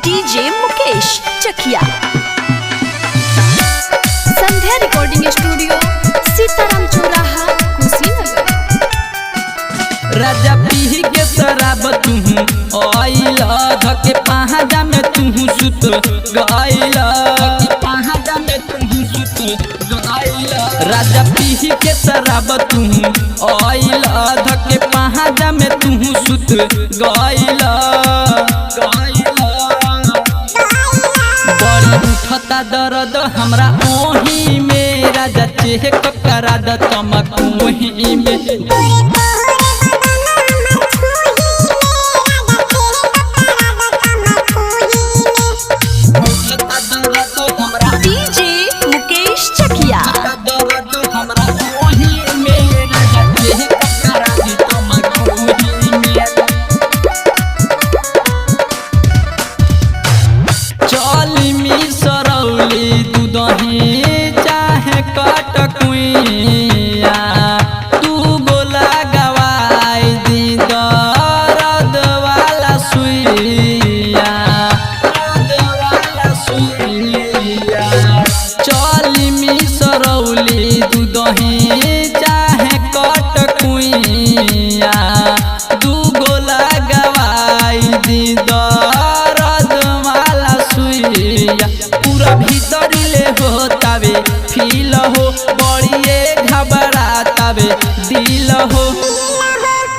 DJ Mukesh Chakiya. संध्या recording studio, Sitaram चौराहा, कुशीनगर। राजा पी के शराब तुहू आइल धके पहाड़ा में तुहू सुत गइल, पहाड़ा में तुहू सुत गइल। राजा पी के शराब तुहू आइल धके पहाड़ा में तुहू सुत गइल। बड़ी उठता दर्द हमरा ओही में, राजा चेक करा द तमकोही में। डीजे मुकेश चकिया। चली मी सरौली दूधही चाहे कटकुइया, तू गोला गवाई दी दर्द वाला सुइया, चली मी सरौली दूधही चाहे कटकुइया, तू गोला गवाई दी दर्द वाला सुइया। पूरा भीतर ले हो तावे फील हो, बड़िए घबरातावे दिल हो।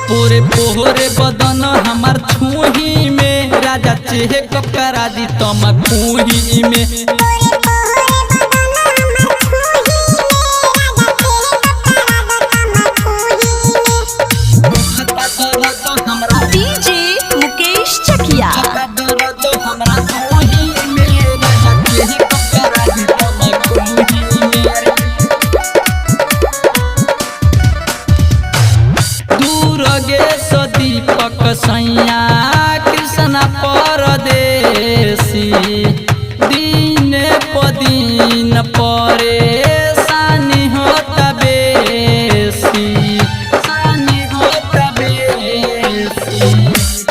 पूरे पोहरे बदन हमार छुही में, राजा चेक करा दी तमकुही में। डीजे मुकेश चकिया। दीपक सैया कृष्ण परदेसी, दिन पदीन परेशानी होता बेसी,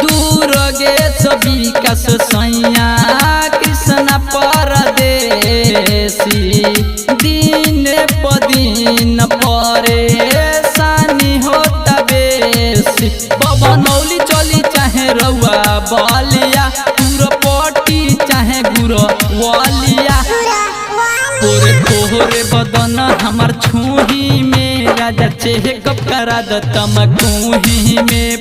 दूर गे विकास सैया कृष्ण परदेसी, दिन पदीन परेशानी होता बेसी। बनौली चली चाहे रउआ बलिया, पटी चाहे गुरो वालिया। पूरे तोहरे बदन हमार छुही में, राजा चेक करा द तमकुही में।